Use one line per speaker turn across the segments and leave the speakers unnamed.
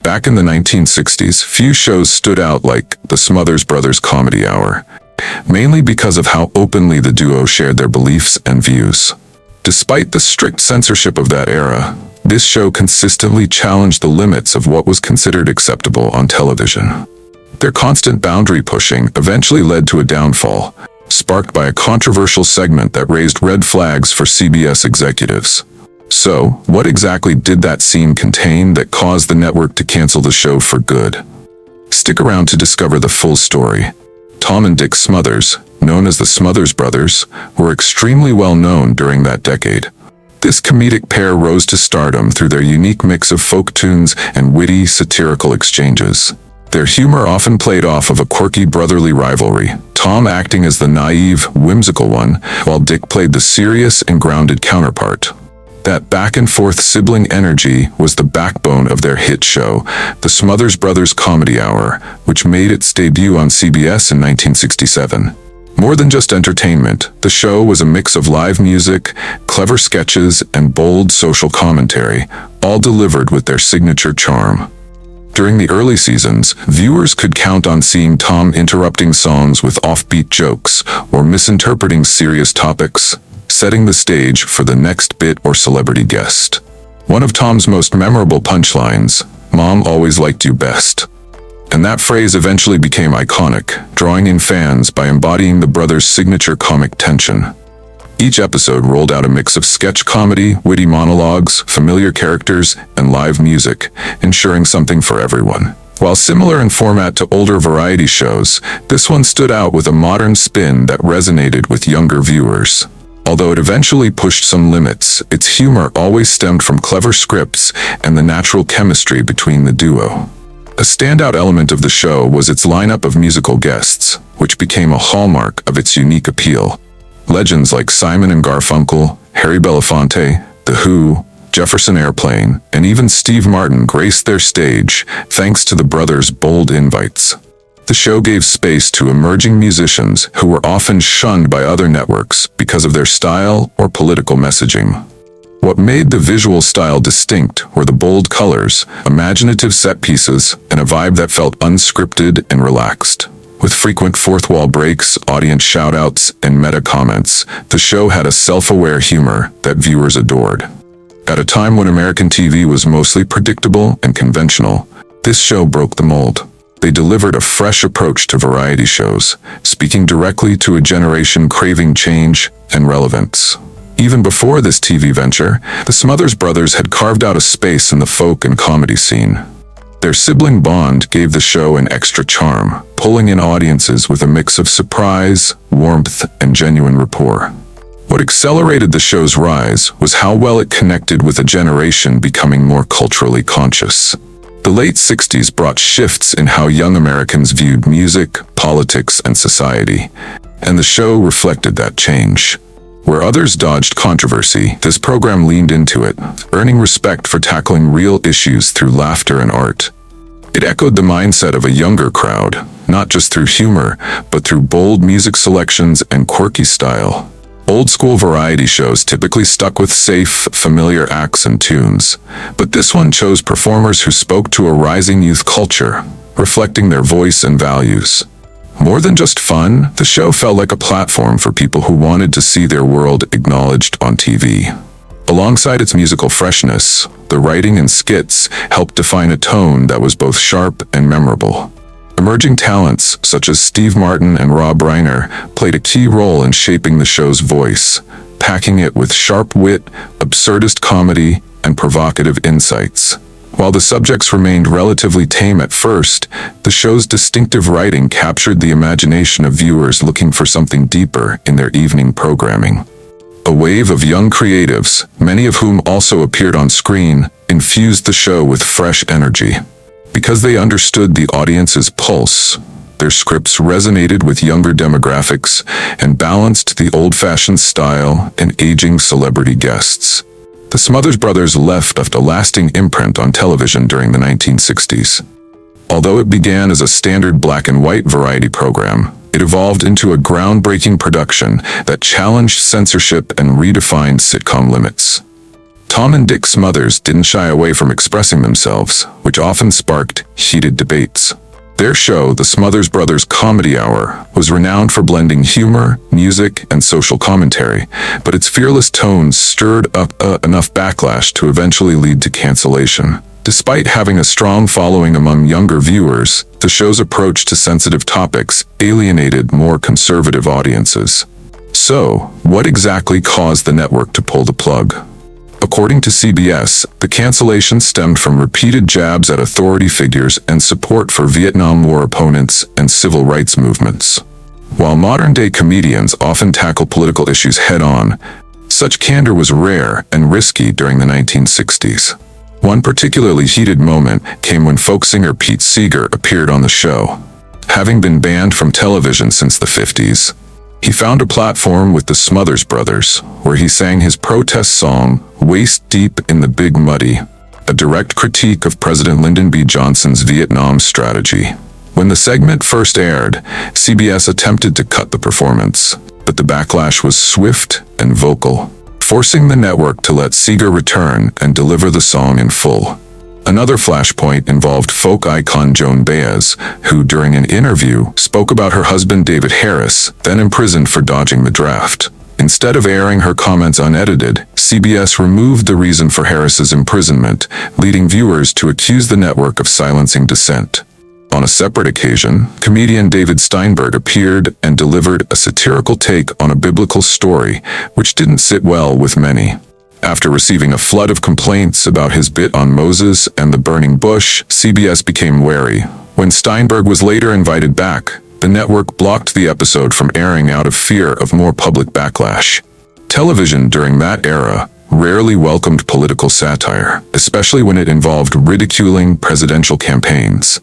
Back in the 1960s, few shows stood out like the Smothers Brothers Comedy Hour, mainly because of how openly the duo shared their beliefs and views. Despite the strict censorship of that era, this show consistently challenged the limits of what was considered acceptable on television. Their constant boundary pushing eventually led to a downfall, sparked by a controversial segment that raised red flags for CBS executives. So, what exactly did that scene contain that caused the network to cancel the show for good? Stick around to discover the full story. Tom and Dick Smothers, known as the Smothers Brothers, were extremely well known during that decade. This comedic pair rose to stardom through their unique mix of folk tunes and witty, satirical exchanges. Their humor often played off of a quirky brotherly rivalry, Tom acting as the naive, whimsical one, while Dick played the serious and grounded counterpart. That back-and-forth sibling energy was the backbone of their hit show, the Smothers Brothers Comedy Hour, which made its debut on CBS in 1967. More than just entertainment, the show was a mix of live music, clever sketches, and bold social commentary, all delivered with their signature charm. During the early seasons, viewers could count on seeing Tom interrupting songs with offbeat jokes or misinterpreting serious topics, setting the stage for the next bit or celebrity guest. One of Tom's most memorable punchlines, "Mom always liked you best." And that phrase eventually became iconic, drawing in fans by embodying the brothers' signature comic tension. Each episode rolled out a mix of sketch comedy, witty monologues, familiar characters, and live music, ensuring something for everyone. While similar in format to older variety shows, this one stood out with a modern spin that resonated with younger viewers. Although it eventually pushed some limits, its humor always stemmed from clever scripts and the natural chemistry between the duo. A standout element of the show was its lineup of musical guests, which became a hallmark of its unique appeal. Legends like Simon and Garfunkel, Harry Belafonte, The Who, Jefferson Airplane, and even Steve Martin graced their stage thanks to the brothers' bold invites. The show gave space to emerging musicians who were often shunned by other networks because of their style or political messaging. What made the visual style distinct were the bold colors, imaginative set pieces, and a vibe that felt unscripted and relaxed. With frequent fourth-wall breaks, audience shout-outs, and meta-comments, the show had a self-aware humor that viewers adored. At a time when American TV was mostly predictable and conventional, this show broke the mold. They delivered a fresh approach to variety shows, speaking directly to a generation craving change and relevance. Even before this TV venture, the Smothers Brothers had carved out a space in the folk and comedy scene. Their sibling bond gave the show an extra charm, pulling in audiences with a mix of surprise, warmth, and genuine rapport. What accelerated the show's rise was how well it connected with a generation becoming more culturally conscious. The late 60s brought shifts in how young Americans viewed music, politics, and society, and the show reflected that change. Where others dodged controversy, this program leaned into it, earning respect for tackling real issues through laughter and art. It echoed the mindset of a younger crowd, not just through humor, but through bold music selections and quirky style. Old-school variety shows typically stuck with safe, familiar acts and tunes, but this one chose performers who spoke to a rising youth culture, reflecting their voice and values. More than just fun, the show felt like a platform for people who wanted to see their world acknowledged on TV. Alongside its musical freshness, the writing and skits helped define a tone that was both sharp and memorable. Emerging talents such as Steve Martin and Rob Reiner played a key role in shaping the show's voice, packing it with sharp wit, absurdist comedy, and provocative insights. While the subjects remained relatively tame at first, the show's distinctive writing captured the imagination of viewers looking for something deeper in their evening programming. A wave of young creatives, many of whom also appeared on screen, infused the show with fresh energy. Because they understood the audience's pulse, their scripts resonated with younger demographics and balanced the old-fashioned style and aging celebrity guests. The Smothers Brothers left a lasting imprint on television during the 1960s. Although it began as a standard black and white variety program, it evolved into a groundbreaking production that challenged censorship and redefined sitcom limits. Tom and Dick Smothers didn't shy away from expressing themselves, which often sparked heated debates. Their show, the Smothers Brothers Comedy Hour, was renowned for blending humor, music, and social commentary, but its fearless tones stirred up enough backlash to eventually lead to cancellation. Despite having a strong following among younger viewers, the show's approach to sensitive topics alienated more conservative audiences. So, what exactly caused the network to pull the plug? According to CBS, the cancellation stemmed from repeated jabs at authority figures and support for Vietnam War opponents and civil rights movements. While modern-day comedians often tackle political issues head-on, such candor was rare and risky during the 1960s. One particularly heated moment came when folk singer Pete Seeger appeared on the show. Having been banned from television since the 50s, he found a platform with the Smothers Brothers, where he sang his protest song, Waist Deep in the Big Muddy, a direct critique of President Lyndon B. Johnson's Vietnam strategy. When the segment first aired, CBS attempted to cut the performance, but the backlash was swift and vocal, forcing the network to let Seeger return and deliver the song in full. Another flashpoint involved folk icon Joan Baez, who during an interview spoke about her husband David Harris, then imprisoned for dodging the draft. Instead of airing her comments unedited, CBS removed the reason for Harris's imprisonment, leading viewers to accuse the network of silencing dissent. On a separate occasion, comedian David Steinberg appeared and delivered a satirical take on a biblical story, which didn't sit well with many. After receiving a flood of complaints about his bit on Moses and the burning bush, CBS became wary. When Steinberg was later invited back, the network blocked the episode from airing out of fear of more public backlash. Television during that era rarely welcomed political satire, especially when it involved ridiculing presidential campaigns.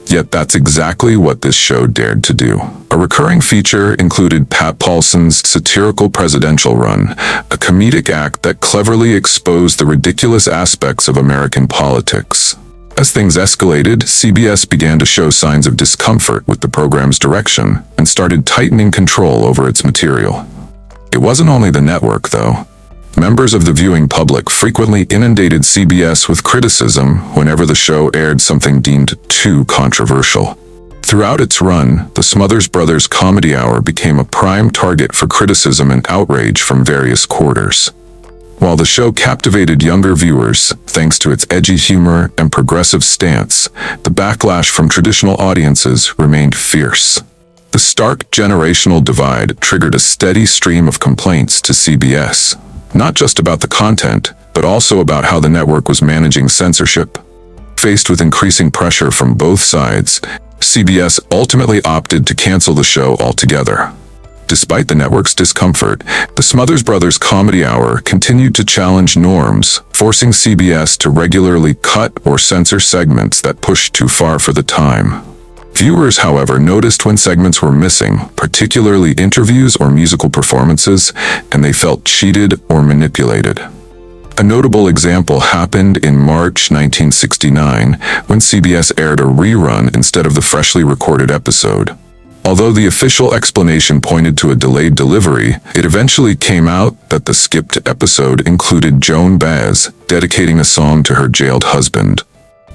Yet that's exactly what this show dared to do. A recurring feature included Pat Paulson's satirical presidential run, a comedic act that cleverly exposed the ridiculous aspects of American politics. As things escalated, CBS began to show signs of discomfort with the program's direction and started tightening control over its material. It wasn't only the network, though. Members of the viewing public frequently inundated CBS with criticism whenever the show aired something deemed too controversial. Throughout its run, the Smothers Brothers Comedy Hour became a prime target for criticism and outrage from various quarters. While the show captivated younger viewers, thanks to its edgy humor and progressive stance, the backlash from traditional audiences remained fierce. The stark generational divide triggered a steady stream of complaints to CBS. Not just about the content, but also about how the network was managing censorship. Faced with increasing pressure from both sides, CBS ultimately opted to cancel the show altogether. Despite the network's discomfort, the Smothers Brothers Comedy Hour continued to challenge norms, forcing CBS to regularly cut or censor segments that pushed too far for the time. Viewers, however, noticed when segments were missing, particularly interviews or musical performances, and they felt cheated or manipulated. A notable example happened in March 1969, when CBS aired a rerun instead of the freshly recorded episode. Although the official explanation pointed to a delayed delivery, it eventually came out that the skipped episode included Joan Baez dedicating a song to her jailed husband.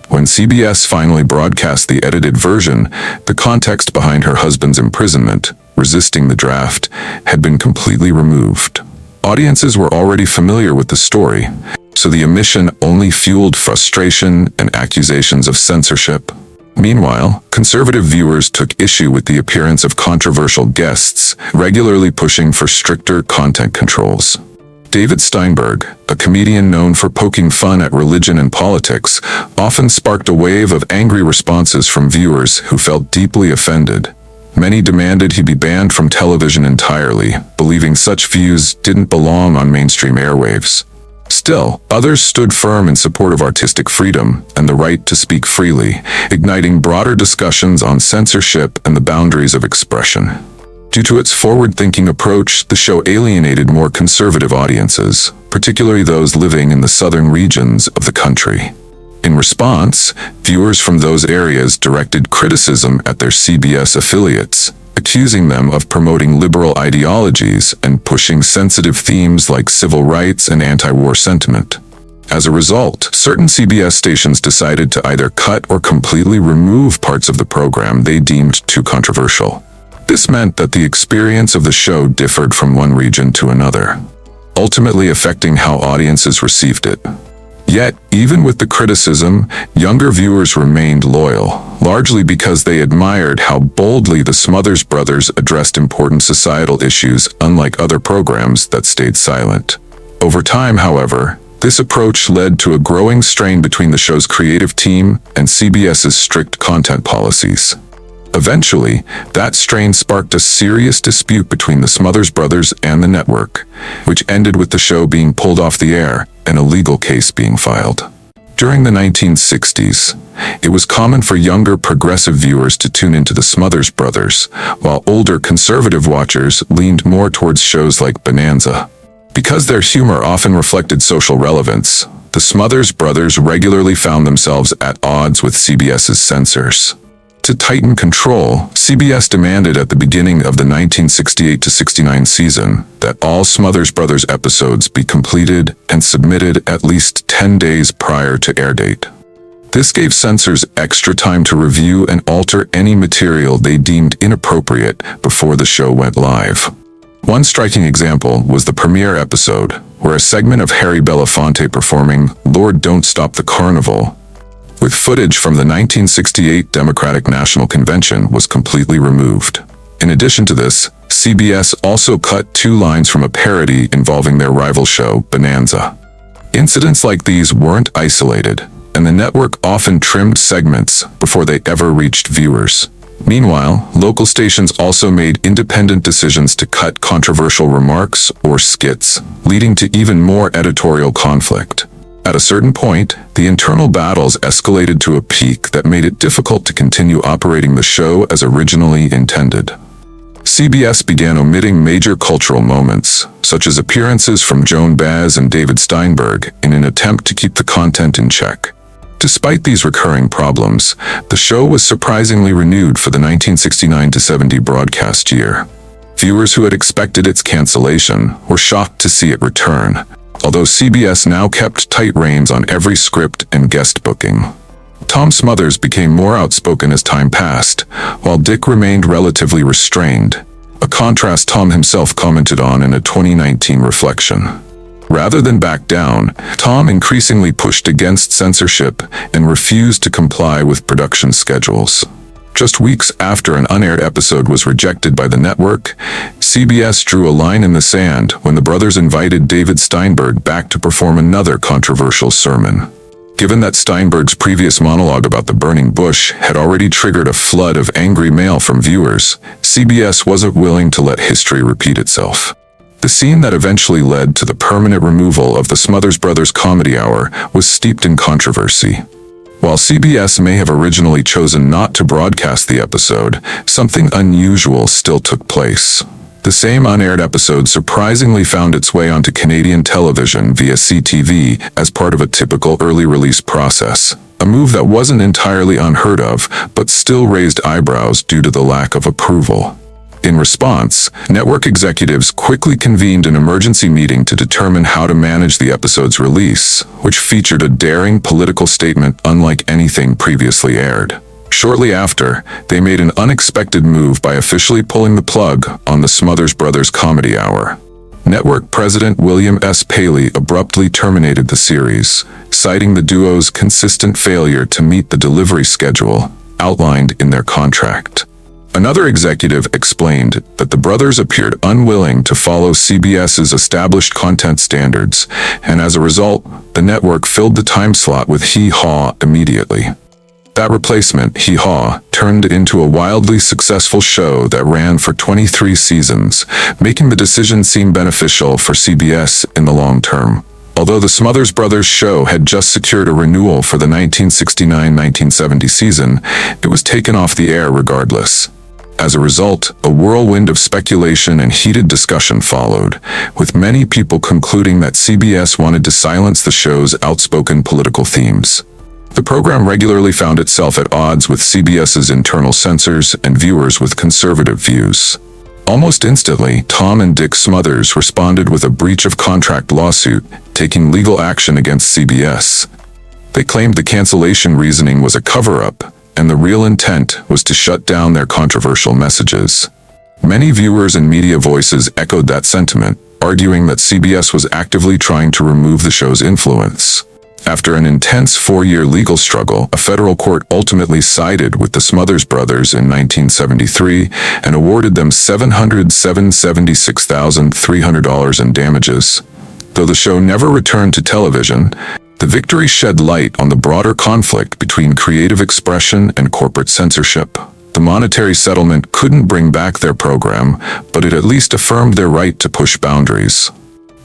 When CBS finally broadcast the edited version, the context behind her husband's imprisonment, resisting the draft, had been completely removed. Audiences were already familiar with the story, so the omission only fueled frustration and accusations of censorship. Meanwhile, conservative viewers took issue with the appearance of controversial guests, regularly pushing for stricter content controls. David Steinberg, a comedian known for poking fun at religion and politics, often sparked a wave of angry responses from viewers who felt deeply offended. Many demanded he be banned from television entirely, believing such views didn't belong on mainstream airwaves. Still, others stood firm in support of artistic freedom and the right to speak freely, igniting broader discussions on censorship and the boundaries of expression. Due to its forward-thinking approach, the show alienated more conservative audiences, particularly those living in the southern regions of the country. In response, viewers from those areas directed criticism at their CBS affiliates, accusing them of promoting liberal ideologies and pushing sensitive themes like civil rights and anti-war sentiment. As a result, certain CBS stations decided to either cut or completely remove parts of the program they deemed too controversial. This meant that the experience of the show differed from one region to another, ultimately affecting how audiences received it. Yet, even with the criticism, younger viewers remained loyal, largely because they admired how boldly the Smothers Brothers addressed important societal issues, unlike other programs that stayed silent. Over time, however, this approach led to a growing strain between the show's creative team and CBS's strict content policies. Eventually, that strain sparked a serious dispute between the Smothers Brothers and the network, which ended with the show being pulled off the air and a legal case being filed. During the 1960s, it was common for younger progressive viewers to tune into the Smothers Brothers, while older conservative watchers leaned more towards shows like Bonanza. Because their humor often reflected social relevance, the Smothers Brothers regularly found themselves at odds with CBS's censors. To tighten control, CBS demanded at the beginning of the 1968-69 season that all Smothers Brothers episodes be completed and submitted at least 10 days prior to air date. This gave censors extra time to review and alter any material they deemed inappropriate before the show went live. One striking example was the premiere episode, where a segment of Harry Belafonte performing "Lord Don't Stop the Carnival" with footage from the 1968 Democratic National Convention was completely removed. In addition to this, CBS also cut 2 lines from a parody involving their rival show, Bonanza. Incidents like these weren't isolated, and the network often trimmed segments before they ever reached viewers. Meanwhile, local stations also made independent decisions to cut controversial remarks or skits, leading to even more editorial conflict. At a certain point, the internal battles escalated to a peak that made it difficult to continue operating the show as originally intended. CBS began omitting major cultural moments, such as appearances from Joan Baez and David Steinberg, in an attempt to keep the content in check. Despite these recurring problems, the show was surprisingly renewed for the 1969-70 broadcast year. Viewers who had expected its cancellation were shocked to see it return, although CBS now kept tight reins on every script and guest booking. Tom Smothers became more outspoken as time passed, while Dick remained relatively restrained, a contrast Tom himself commented on in a 2019 reflection. Rather than back down, Tom increasingly pushed against censorship and refused to comply with production schedules. Just weeks after an unaired episode was rejected by the network, CBS drew a line in the sand when the brothers invited David Steinberg back to perform another controversial sermon. Given that Steinberg's previous monologue about the burning bush had already triggered a flood of angry mail from viewers, CBS wasn't willing to let history repeat itself. The scene that eventually led to the permanent removal of the Smothers Brothers Comedy Hour was steeped in controversy. While CBS may have originally chosen not to broadcast the episode, something unusual still took place. The same unaired episode surprisingly found its way onto Canadian television via CTV as part of a typical early release process, a move that wasn't entirely unheard of, but still raised eyebrows due to the lack of approval. In response, network executives quickly convened an emergency meeting to determine how to manage the episode's release, which featured a daring political statement unlike anything previously aired. Shortly after, they made an unexpected move by officially pulling the plug on the Smothers Brothers Comedy Hour. Network president William S. Paley abruptly terminated the series, citing the duo's consistent failure to meet the delivery schedule outlined in their contract. Another executive explained that the brothers appeared unwilling to follow CBS's established content standards, and as a result, the network filled the time slot with Hee Haw immediately. That replacement, Hee Haw, turned into a wildly successful show that ran for 23 seasons, making the decision seem beneficial for CBS in the long term. Although the Smothers Brothers show had just secured a renewal for the 1969-1970 season, it was taken off the air regardless. As a result, a whirlwind of speculation and heated discussion followed, with many people concluding that CBS wanted to silence the show's outspoken political themes. The program regularly found itself at odds with CBS's internal censors and viewers with conservative views. Almost instantly, Tom and Dick Smothers responded with a breach of contract lawsuit, taking legal action against CBS. They claimed the cancellation reasoning was a cover-up, and the real intent was to shut down their controversial messages. Many viewers and media voices echoed that sentiment, arguing that CBS was actively trying to remove the show's influence. After an intense 4-year legal struggle, a federal court ultimately sided with the Smothers Brothers in 1973 and awarded them $776,300 in damages. Though the show never returned to television, the victory shed light on the broader conflict between creative expression and corporate censorship. The monetary settlement couldn't bring back their program, but it at least affirmed their right to push boundaries.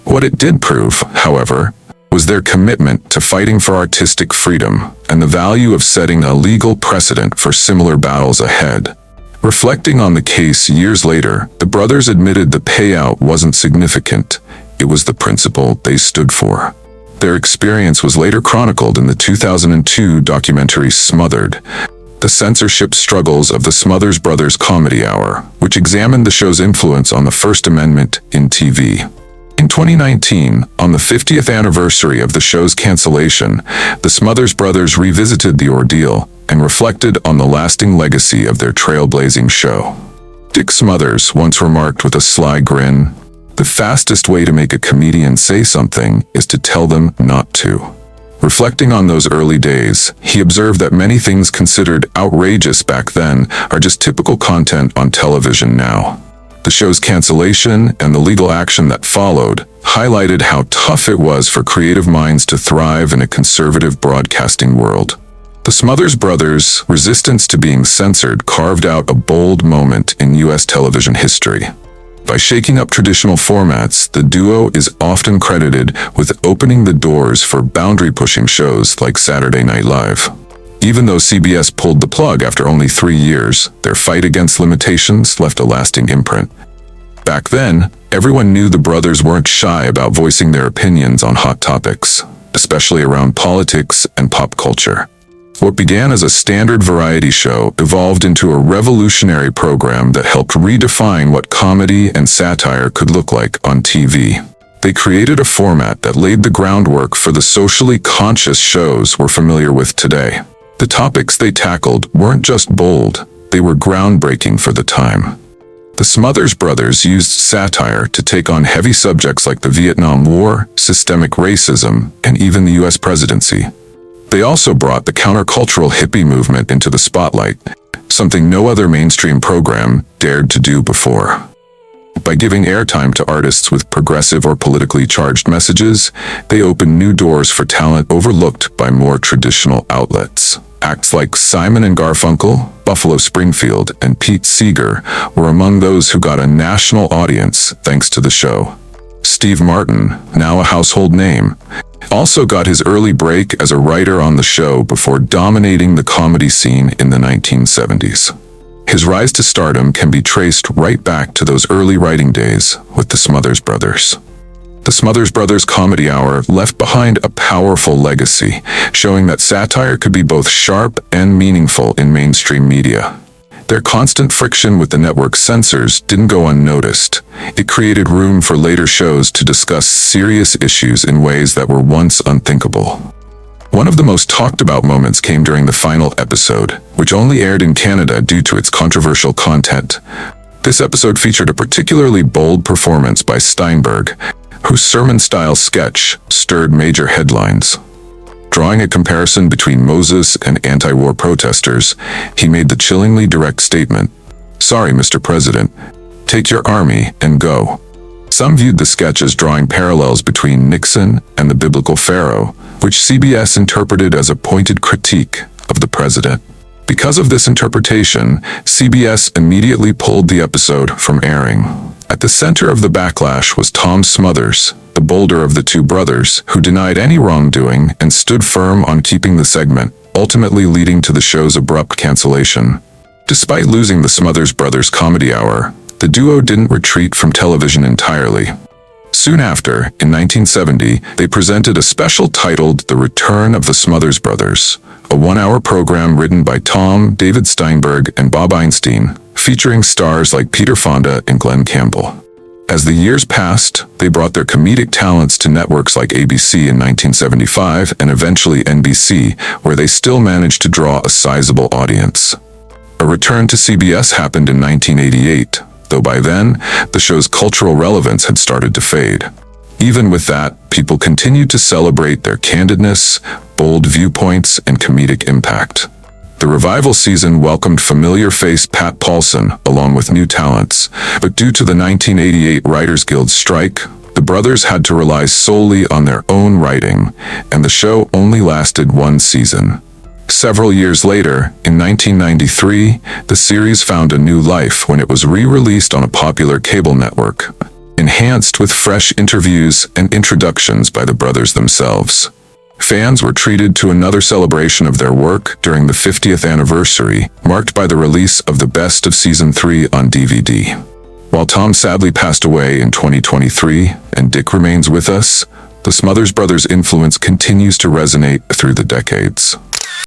What it did prove, however, was their commitment to fighting for artistic freedom and the value of setting a legal precedent for similar battles ahead. Reflecting on the case years later, the brothers admitted the payout wasn't significant. It was the principle they stood for. Their experience was later chronicled in the 2002 documentary Smothered, the censorship struggles of the Smothers Brothers Comedy Hour, which examined the show's influence on the First Amendment in TV. In 2019, on the 50th anniversary of the show's cancellation, the Smothers Brothers revisited the ordeal and reflected on the lasting legacy of their trailblazing show. Dick Smothers once remarked with a sly grin, "The fastest way to make a comedian say something is to tell them not to." Reflecting on those early days, he observed that many things considered outrageous back then are just typical content on television now. The show's cancellation and the legal action that followed highlighted how tough it was for creative minds to thrive in a conservative broadcasting world. The Smothers Brothers' resistance to being censored carved out a bold moment in U.S. television history. By shaking up traditional formats, the duo is often credited with opening the doors for boundary-pushing shows like Saturday Night Live. Even though CBS pulled the plug after only 3 years, their fight against limitations left a lasting imprint. Back then, everyone knew the brothers weren't shy about voicing their opinions on hot topics, especially around politics and pop culture. What began as a standard variety show evolved into a revolutionary program that helped redefine what comedy and satire could look like on TV. They created a format that laid the groundwork for the socially conscious shows we're familiar with today. The topics they tackled weren't just bold, they were groundbreaking for the time. The Smothers Brothers used satire to take on heavy subjects like the Vietnam War, systemic racism, and even the U.S. presidency. They also brought the countercultural hippie movement into the spotlight, something no other mainstream program dared to do before. By giving airtime to artists with progressive or politically charged messages, they opened new doors for talent overlooked by more traditional outlets. Acts like Simon and Garfunkel, Buffalo Springfield, and Pete Seeger were among those who got a national audience thanks to the show. Steve Martin, now a household name, also got his early break as a writer on the show before dominating the comedy scene in the 1970s. His rise to stardom can be traced right back to those early writing days with the Smothers Brothers. The Smothers Brothers Comedy Hour left behind a powerful legacy, showing that satire could be both sharp and meaningful in mainstream media. Their constant friction with the network's censors didn't go unnoticed. It created room for later shows to discuss serious issues in ways that were once unthinkable. One of the most talked about moments came during the final episode, which only aired in Canada due to its controversial content. This episode featured a particularly bold performance by Steinberg, whose sermon-style sketch stirred major headlines. Drawing a comparison between Moses and anti-war protesters, he made the chillingly direct statement, "Sorry, Mr. President, take your army and go." Some viewed the sketch as drawing parallels between Nixon and the biblical Pharaoh, which CBS interpreted as a pointed critique of the president. Because of this interpretation, CBS immediately pulled the episode from airing. At the center of the backlash was Tom Smothers, the bolder of the two brothers, who denied any wrongdoing and stood firm on keeping the segment, ultimately leading to the show's abrupt cancellation. Despite losing the Smothers Brothers Comedy Hour, the duo didn't retreat from television entirely. Soon after, in 1970, they presented a special titled The Return of the Smothers Brothers, a 1-hour program written by Tom, David Steinberg, and Bob Einstein, featuring stars like Peter Fonda and Glenn Campbell. As the years passed, they brought their comedic talents to networks like ABC in 1975 and eventually NBC, where they still managed to draw a sizable audience. A return to CBS happened in 1988, though by then, the show's cultural relevance had started to fade. Even with that, people continued to celebrate their candidness, bold viewpoints, and comedic impact. The revival season welcomed familiar face Pat Paulson, along with new talents, but due to the 1988 Writers Guild strike, the brothers had to rely solely on their own writing, and the show only lasted one season. Several years later, in 1993, the series found a new life when it was re-released on a popular cable network, enhanced with fresh interviews and introductions by the brothers themselves. Fans were treated to another celebration of their work during the 50th anniversary, marked by the release of the best of Season 3 on DVD. While Tom sadly passed away in 2023 and Dick remains with us, the Smothers Brothers' influence continues to resonate through the decades.